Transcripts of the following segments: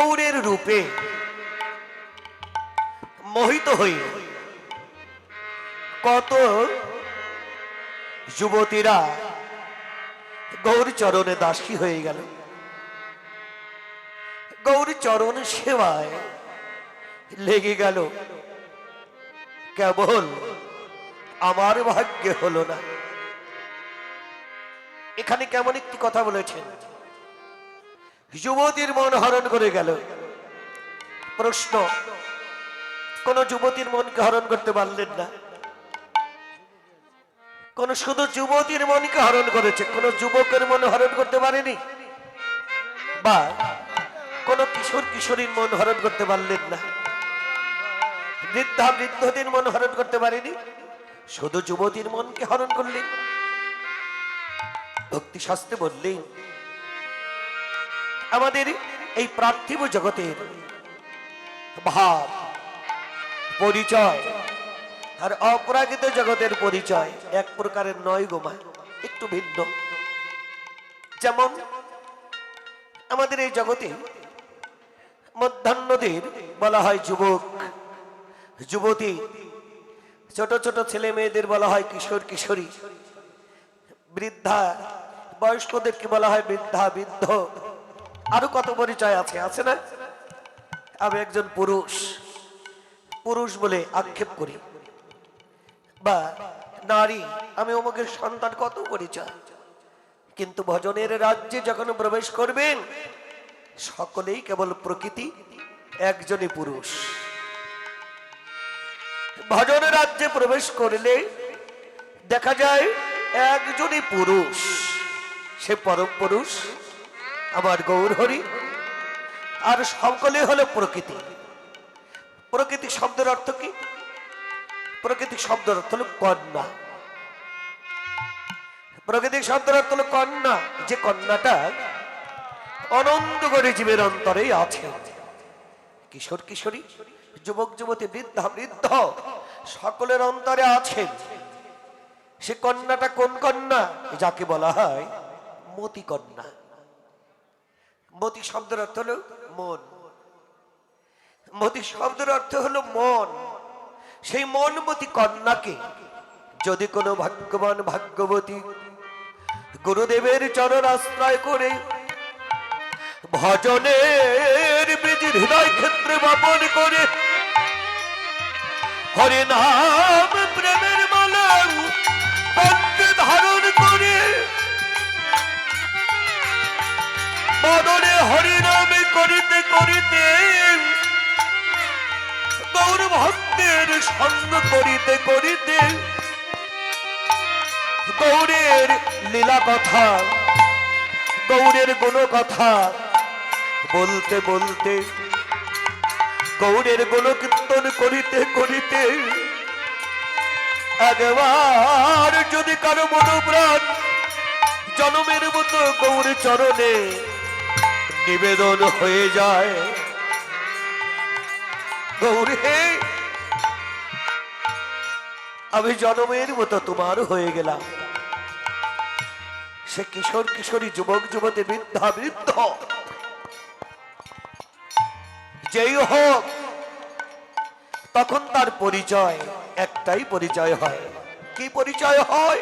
গৌরের রূপে মোহিত হয়ে কত যুবতীরা গৌর চরণে দাসী হয়ে গেল, গৌর চরণ সেবায় লেগে গেল। কেবল আমার ভাগ্যে হলো না। এখানে কেমন একটি কথা বলেছেন, যুবতীর মন হরণ করে গেল। প্রশ্ন, কোন যুবতীর মনকে হরণ করতে পারলেন না? কোন শুধু যুবতীর মনকে হরণ করেছে, কোন যুবকের মন হরণ করতে পারেনি? বা কোন কিশোর কিশোরীর মন হরণ করতে পারলেন না? বৃদ্ধা বৃদ্ধদের মন হরণ করতে পারেনি, শুধু যুবতীর মনকে হরণ করলেন। ভক্তি শাস্ত্রে বললেন, আমাদের এই পার্থিব জগতের ভাব পরিচয় আর অপরাগিত জগতের পরিচয় এক প্রকারের নয় গোমা, একটু ভিন্ন। যেমন আমাদের এই জগতে মধ্যাহ্নদের বলা হয় যুবক যুবতী, ছোট ছোট ছেলে মেয়েদের বলা হয় কিশোর কিশোরী, বৃদ্ধা বয়স্কদেরকে বলা হয় বৃদ্ধা বৃদ্ধ, আরো কত পরিচয় আছে, আছে না? আমি একজন পুরুষ, পুরুষ বলে আক্ষেপ করি, বা নারী, আমি অমুকের সন্তান, কত পরিচয়। কিন্তু ভজনের রাজ্যে যখন প্রবেশ করবেন সকলেই কেবল প্রকৃতি, একজনই পুরুষ। ভজনের রাজ্যে প্রবেশ করলে দেখা যায় একজনই পুরুষ, সে পরম পুরুষ আমার গৌর হরি। আর সকলে হলো প্রকৃতি। প্রকৃতি শব্দের অর্থ কি? প্রকৃতি শব্দের অর্থ হলো কন্যা। প্রকৃতি শব্দের অর্থ হলো কন্যা, যে কন্যাটা অনন্ত করে জীবের অন্তরে আছে। কিশোর কিশোরী, যুবক যুবতী, বৃদ্ধা বৃদ্ধ সকলের অন্তরে আছে। সে কন্যাটা কোন কন্যা? যাকে বলা হয় মতি কন্যা। মতি শব্দের অর্থ হলো মন। মতি শব্দের অর্থ হলো মন। সেই মনমতি কন্যাকে যদি কোনো ভাগ্যবান ভাগ্যবতী গুরুদেবের চরণ আশ্রয় করে ভজনের বীজ হৃদয় ক্ষেত্রে বপন করে হরি নাম প্রেমের মালা কণ্ঠে ধারণ করে বদনে হরি নামে করিতে করিতে গৌর ভক্তের সঙ্গ করিতে করিতে গৌরের লীলা কথা, গৌরের গুণ কথা বলতে বলতে, গৌরের গুণ কীর্তন করিতে করিতে একবার যদি কারো মনোপ্রাণ জনমের মতো গৌর চরণে নিবেদন হয়ে যায়, গৌরে আমি জনমের মতো তোমার হয়ে গেলাম। সে কিশোর কিশোরী, যুবক যুবতী, বৃদ্ধা বৃদ্ধ যেই হোক, তখন তার পরিচয় একটাই পরিচয় হয়। কি পরিচয় হয়?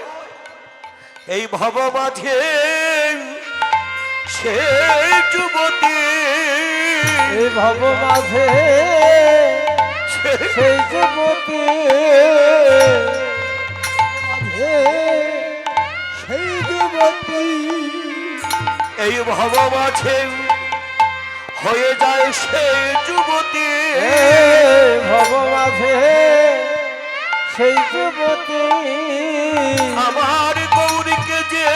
এই ভব মাঝে সে যুবতী, এই ভব মাঝে সেই যুবতী, সেই যুবতী, এই ভব মাঝে হয়ে যায় সে যুবতী, ভব মাঝে সেই যুবতী, আমার গৌরীকে যে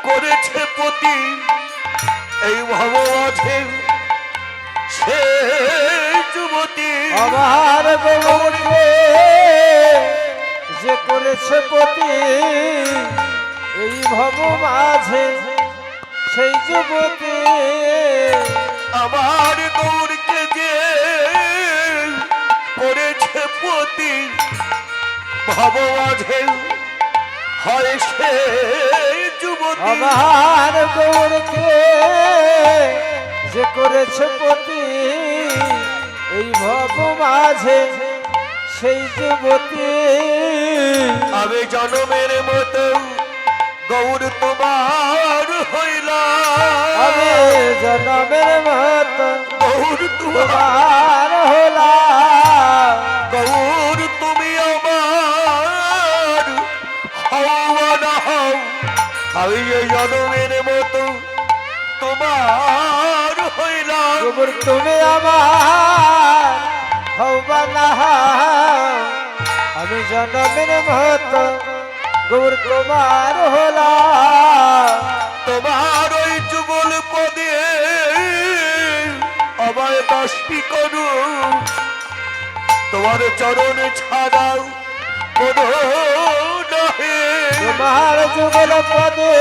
করেছে পতি, এই ভব মাঝে সে যুবতী, আমার গৌরকে যে করেছে পতি, এই ভব মাঝে সেই যুবতী, আমার গৌরকে যে করেছে পতি, ভব মাঝে হয় সে যুবতী, আমার গৌরকে যে করে করেছে পতি এই ভব মাঝে সেই যুবতী আমি জনমের মতো গৌর তোমার হইলাম, আমি জনমের মতো গৌর তোমার, তোমার হলাম। গৌর তুমি আমার হও না হও, আমি এই জনমের মতো তোমার হইলাম। গোবর তুমি আমার হবা না হও, আমি জনমের মতো গোবর তোমার হলাম। তোমার ওই যুগল পদে আমায় বাসি করু, তোমার চরণ ছাড়াও কোনো নহে। তোমার যুগল পদে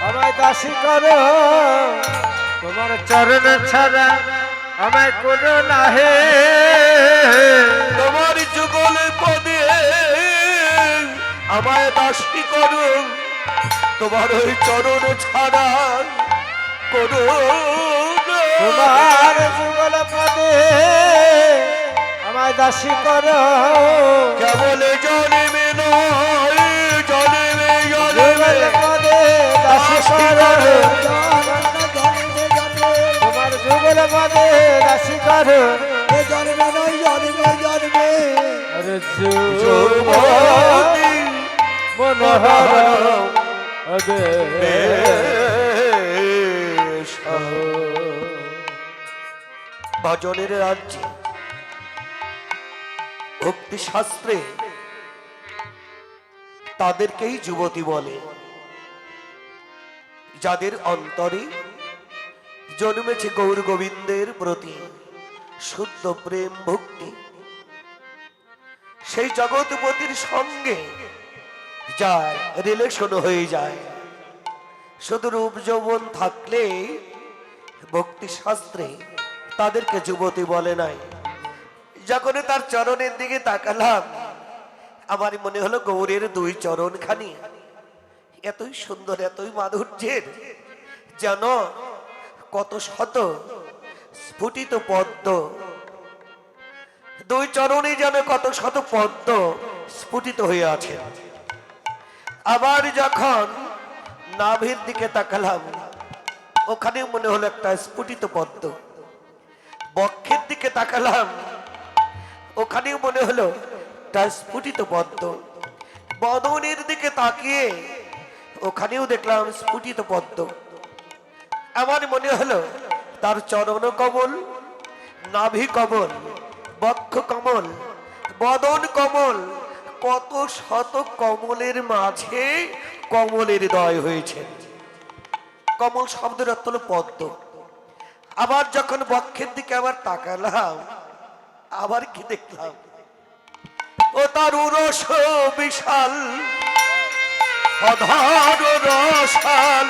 আমায় দাসী করো, তোমার চরণ ছাড়া আমায় কোনো নাহে। তোমার যুগল পদে আমায় বাসি করু, তোমার ওই চরণ ছাড়া কোনো নহে। তোমার যুগল পদে আমায় দাসী করো, কেবল জন্মে নয় জন্মে যুগল জন্মে পদে দাসী করো, তোমার যুগল পদে দাসী করো। আরে যুবতী মনোহর বেশ। ভজনের রাজ্যে ভক্তি শাস্ত্রে তাদেরকেই যুবতী বলে, যাদের অন্তরে জন্মেছে গৌর গোবিন্দের প্রতি শুদ্ধ প্রেম ভক্তি। সেই জগৎপতির সঙ্গে যার রিলেশন হয়ে যায়, শুধু রূপ যৌবন থাকলে ভক্তি শাস্ত্রে তাদেরকে যুবতী বলে নাই। যখন তার চরণের দিকে তাকালাম, আমার মনে হলো গৌরের দুই চরণ খানি এতই সুন্দর, এতই মাধুর্যের, যেন কত শত স্ফুটিত পদ্ম, দুই চরণে যেন কত শত পদ্ম স্ফুটিত হয়ে আছে। আবার যখন নাভির দিকে তাকালাম, ওখানে মনে হলো একটা স্ফুটিত পদ্ম। বক্ষের দিকে তাকালাম, ওখানেও মনে হলো একটা স্ফুটিত পদ্ম। বদনের দিকে তাকিয়ে ওখানেও দেখলাম স্ফুটিত পদ্ম। আমার মনে হলো তার চরণ কমল, নাভি কমল, বক্ষ কমল, বদন কমল, কত শত কমলের মাঝে কমলের হৃদয় হয়েছে। কমল শব্দের অর্থ হলো পদ্ম। আবার যখন বক্ষের দিকে আবার তাকালাম, আবার কি দেখলাম, ও তার উরস বিশাল, অধর রসাল,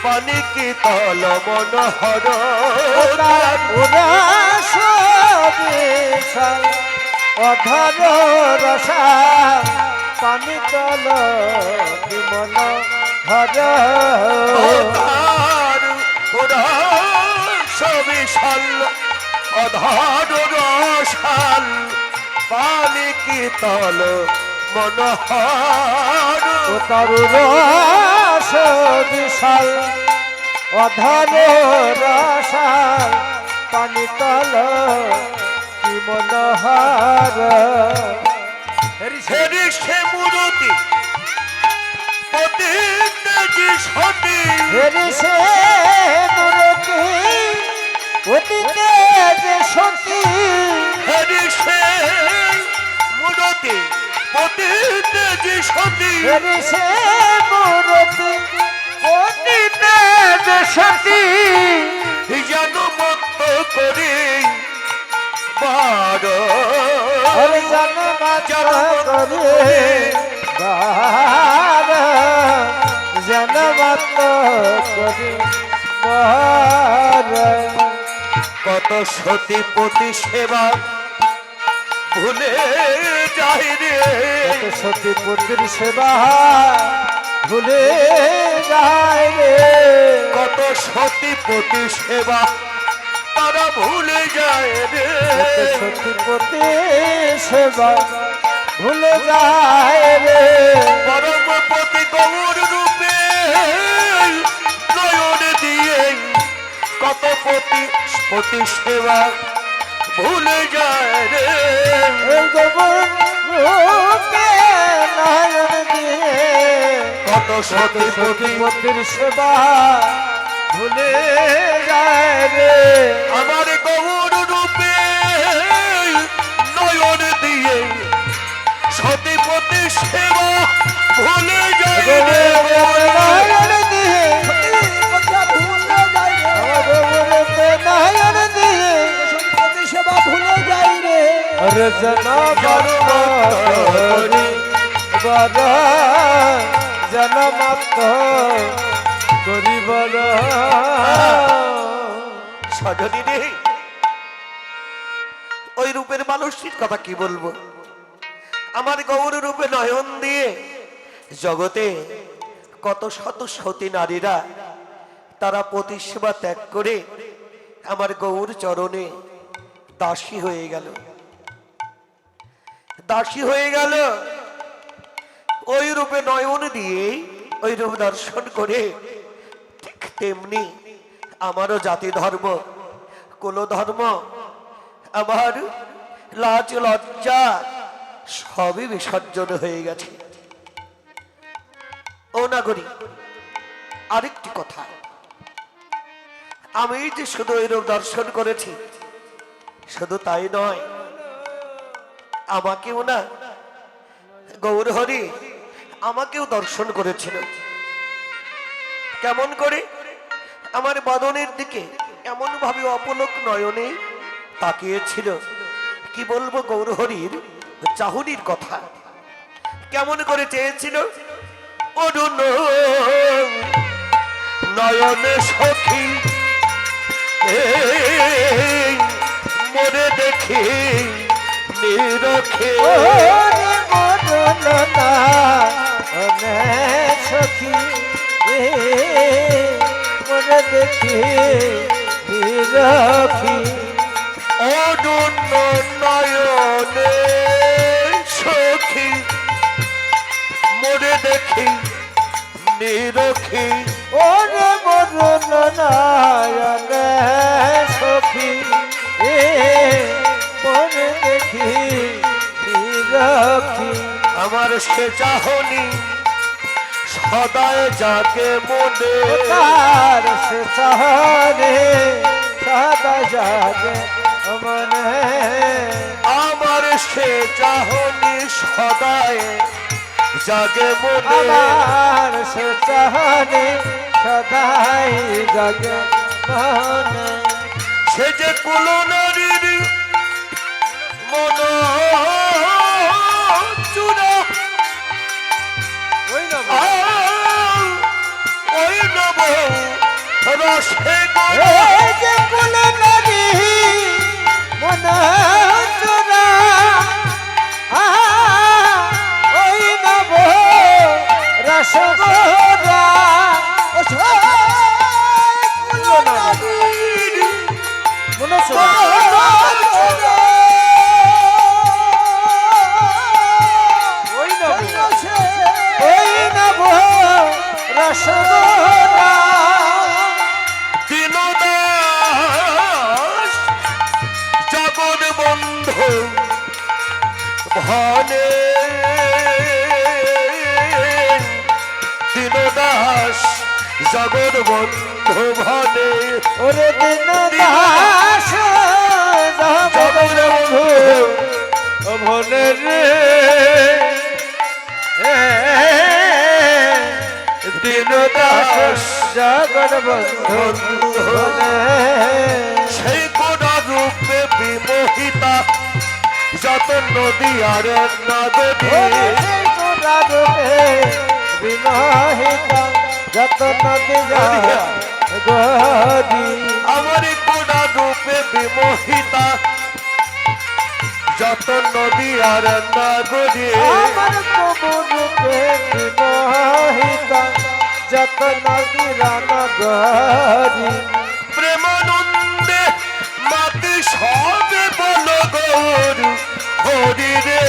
পানি কি তল মনোহর, তার উদাস বিশাল অধর রসা পানি তল বিমল হর। তার উরস বিশাল, অধর রসাল, পানি কি তল মনোহর। ও তার রস বিশাল অধর রসাল পানি তল কি মনোহর। হেরি সে মূরতি পতিতেজি সতী, হেরি সে মূরতি অতীতে যে সতী, হেরি সে মূরতি পতিতেজি সতী, হেরি সে মূরতি অতীতে যে সতী, যেন মত্ত করে বার হরে জন্মাচার করে বার, জন্মাত করে বার। কত সতী পতি সেবা ভুলে যায় রে, কত সতী পুত্রীর সেবা ভুলে যায় রে, কত সতীপতি সেবা তারা ভুলে যায় রে। সতীপতি সেবা ভুলে যায় রে। পরমপতি গৌর রূপে নয়ন দিয়ে কত পতি সেবা ভুলে যায় রে। এই গোবর রূপে নয়ন দিয়ে কত সতীপতি সতীপতির সেবা ভুলে যায় রে। আমার গৌর রূপে নয়ন দিয়ে সতীপতি সেবা ভুলে যায় রে। নয়ন দিয়ে আমার গোবর রূপে নয়ন দিয়ে সতীপতি সেবা ভুলে যাই রে। अरे जनमत करिबर সজনী রে, ওই রূপের মানুষটির কথা কি বলবো। আমার গৌর রূপে নয়ন দিয়ে জগতে কত শত সতী নারীরা তারা প্রতিসেবা ত্যাগ করে আমার গৌর চরণে দাসী হয়ে গেল, দাসী হয়ে গেল। ওই রূপে নয়ন দিয়ে ওই রূপ দর্শন করে ঠিক তেমনি আমারও জাতি ধর্ম কুল ধর্ম আমার লাজ লজ্জা সবই বিসর্জন হয়ে গেছে। ও নাগরিক, আরেকটি কথা, আমি যে শুধু ওই রূপ দর্শন করেছি শুধু তাই নয়, আমাকেও না গৌরহরি আমাকেও দর্শন করেছিল। কেমন করে? আমার বদনের দিকে এমন ভাবে অপলক নয়নে তাকিয়েছিল, কি বলবো গৌরহরির চাহুনির কথা। কেমন করে চেয়েছিল, অরুণ নয়নে সখী মনে দেখি নিরখে। সখী মনে দেখি রাখি অরুণ নয়নে সখী মনে দেখি নিরখি। ওরে মরুন নায়নে সখী মনে দেখি রাখি আমার সে চাহনি সদায় যাকে মনে, তার সে চাহনে সদা জাগে মনে। আমার সে চাহনি সদায় জাগে মনে। আমার সে চাহনে সদাই জাগে মনে। সে যে কুল নারীর মন চূড়া ওই না ওই নব রসে এই যে কুল নারী মন চোরা ওই নব রসগোরা মনে চোরা ওই নব রসগোরা দীনদাস জগৎ বন্ধু ভনে, দীনদাস জগৎ বন্ধু ভনে। ওরে দিন দাস জগৎ বন্ধু ভনে রে দিন দাস জগৎ বন্ধু ভনে। সেই কোনা রূপে বিমোহিতা যত নদী আর নদী। ওরে সেই কোনা রূপে বিমোহিতা যত নদী গদি। আমার কোনা রূপে বিমোহিতা যত নদী আর নাগরী। আমার প্রভু রূপে বিমোহিতা যত নদীরান গরি প্রেমানন্দে মাতে সবে বল গৌর হরি রে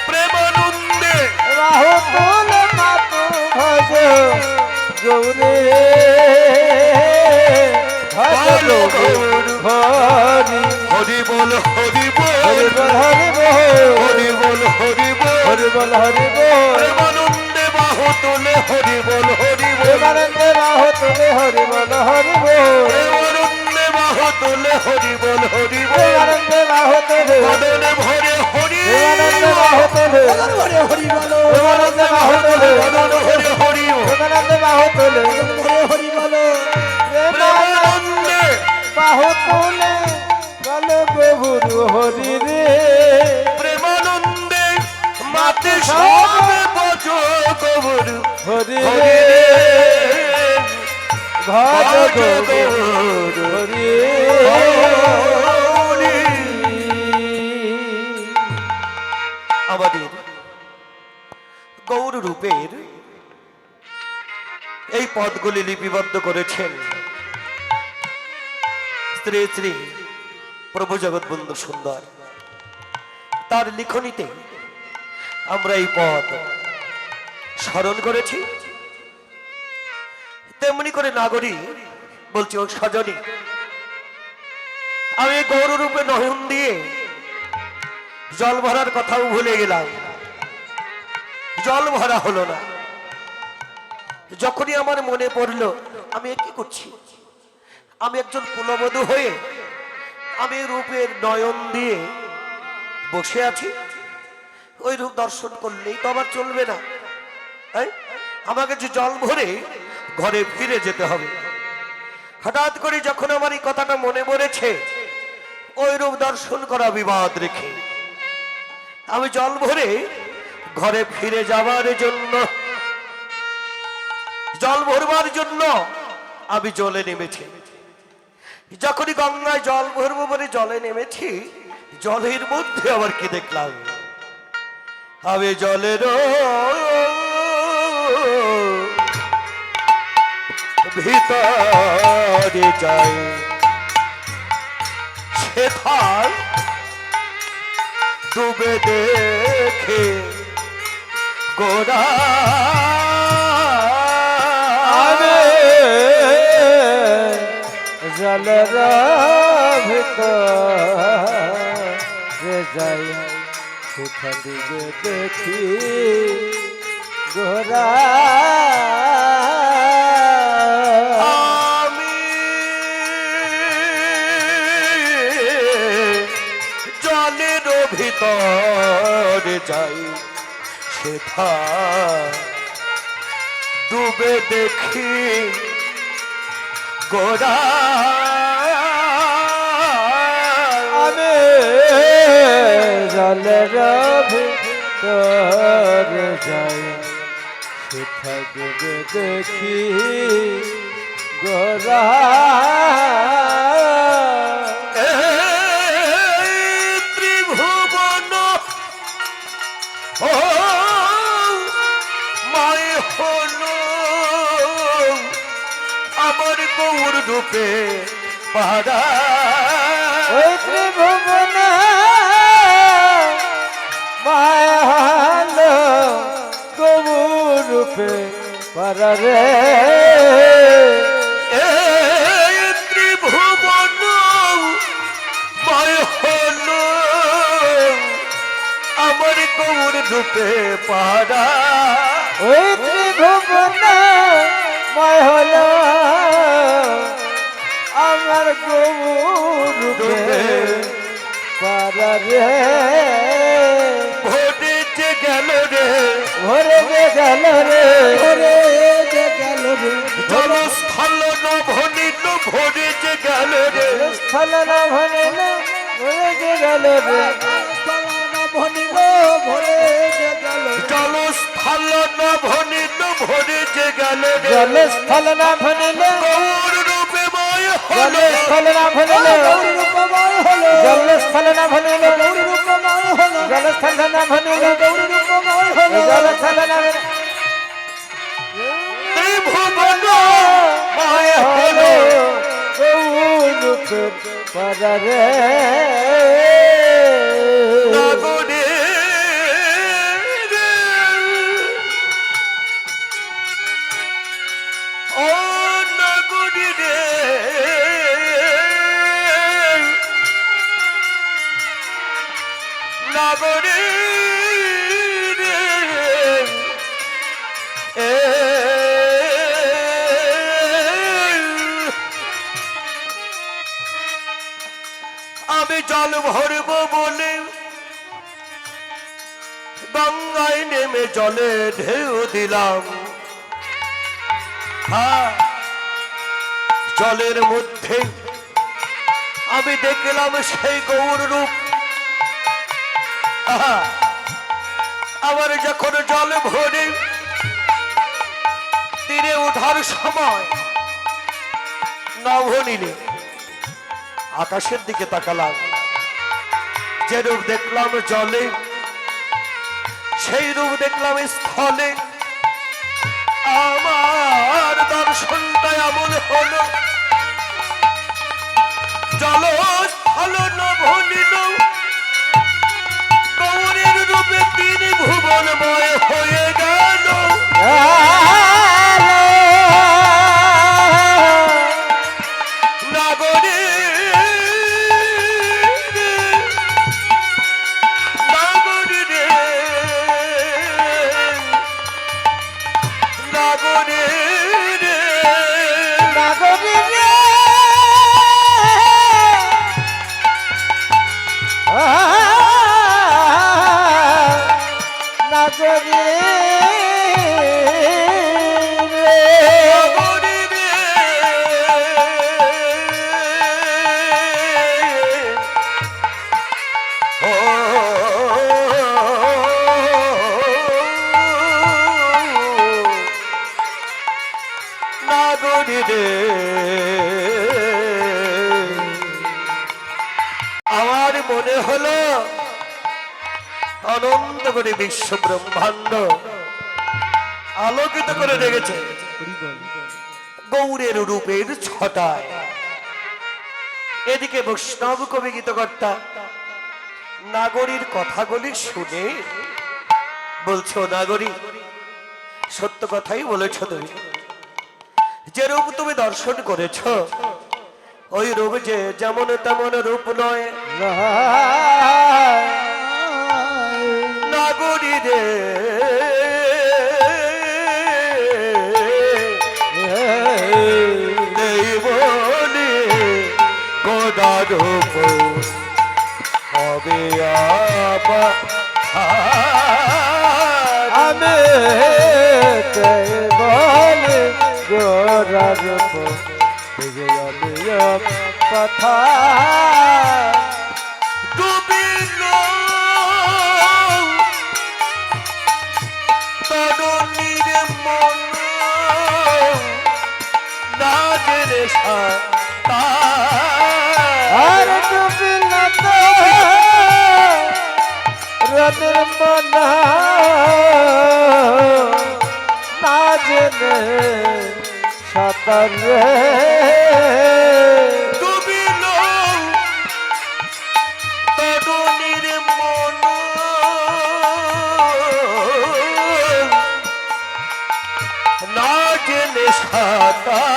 প্রেমানন্দে বাহু তুল মাতু ভজ গৌরে ভজ গৌর হরি হরি বল হরি বল হরি বল হরি বল হরি বল হরি বল হরি বল হরি বল প্রেমানন্দে বাহু তুলে হরি বল হরি বল প্রেমানন্দে বাহু তুলে হরি বল হরি বল প্রেমানন্দে বাহু তুলে হরি বল হরি বল প্রেমানন্দে বাহু তুলে বদনে ভরে হরি প্রেমানন্দে বাহু তুলে হরে হরি বলো প্রেমানন্দে বাহু তুলে বদন হরি হরি প্রেমানন্দে বাহু তুলে হরে হরি বলো প্রেমানন্দে বাহু তুলে গল গভুরু হরি রে প্রেমানন্দে মাতে সবে বজ গৌর হরি হরি রে রে ভজ ভজ গৌর গৌর হরি হরি। আমাদের গৌর রূপের এই পদগুলি লিপিবদ্ধ করেছেন শ্রী শ্রী প্রভু জগৎবন্ধু সুন্দর। তার লিখনীতে আমরা এই পদ স্মরণ করেছি। তেমনি করে নাগরী বলছি ও সজনী আমি গৌর রূপে নয়ন দিয়ে জল ভরার কথাও ভুলে গেলাম, জল ভরা হলো না। যখনই আমার মনে পড়লো আমি কি করছি, আমি একজন কুলবধূ হয়ে আমি রূপের নয়ন দিয়ে বসে আছি, ওই রূপ দর্শন করলেই তো আমার চলবে না। আমাকে যে জল ভরে ঘরে ফিরে যেতে হবে। হঠাৎ করে যখন আমার এই কথাটা মনে পড়েছে, ওই রূপ দর্শন করা বিবাদ রেখে আমি জল ভরে ঘরে ফিরে যাবার জন্য, জল ভরবার জন্য আমি জলে নেমেছি। যখনই গঙ্গায় জল ভরবো বলে জলে নেমেছি, জলের মধ্যে আবার কি দেখলাম, আমি জলের ভিতরে যাই, সেথায় ডুবে দেখে গোরা জলর ভিতরে যাই সেখান দিকে দেখি গোরা আমি জলের ভিতরে যাই, সেথা ডুবে দেখি গোরা আমি জলর ভিতরে যাই সেখান দিকে দেখি গোরা ত্রিভুবন ও মায় হলো আমার গৌর রূপে পাড়া, ওই ত্রিভুবন মায়াল গৌর রূপে পরে ত্রিভুবন মায় হলো আমার গৌর রূপে পাড়া, ওই ত্রিভুবন ময় হল আমার গৌর রূপে পরে ভোটে যে গেল রে, ভরে গেল রে হরে যে গেল রে জলস্থল নভনিল ভোরে যে গেল রে, স্থল না ভনিল ভরে গেল রে ভনিল ভরে যে গেল জলস্থল নভনিল ভোরে যে গেল রে, জল স্থল না ভনিল গৌর রূপে ময় জল হলো স্থল না ভনিল গৌরী রূপময় হলো জল স্থল না ভনিল গৌরী রূপময় হলো জল স্থল না ভনিল গৌরী রূপময় হলো জল স্থল না ভুবন মায় হলো গৌরূপের পরারে নাগরে ও নাগরি রে নাগরি রে আমি জল ভরব বলে গঙ্গায় নেমে জলে ঢেউ দিলাম জলের মধ্যে আমি দেখলাম সেই গৌর রূপ আবার যখন জল ভরে তীরে ওঠার সময় নভনীলে আকাশের দিকে তাকালাম যে রূপ দেখলাম জলে সেই রূপ দেখলাম স্থলে আমার দর্শনটা এমন হলো জল স্থল নভনীল গৌরের রূপে তিনি ভুবনময় হয়ে গেল নাগরে নাগরে রে নাগরে রে নাগরী রে নাগরী নাগরে রে ও নাগরে রে আমার মনে হলো অনন্ত করে বিশ্ব ব্রহ্মাণ্ড আলোকিত করে রেখেছে গৌরের রূপের ছটায় এদিকে বৈষ্ণব কবি গীতকর্তা নাগরীর কথাগুলি শুনে বলছো নাগরী সত্য কথাই বলেছ তুমি যে রূপ তুমি দর্শন করেছ ওই রূপ যে যেমন তেমন রূপ নয় নাগরী রে নেই বলে গোদা রূপ হবে আবার আমি বলে গোরার কথা ডুবিল তরুণীর মন না জেনে আর ডুবিল তো রনের মনা না জেনে সাঁতার রে ডুবিল তরুণীর মন না জেনে সাঁতার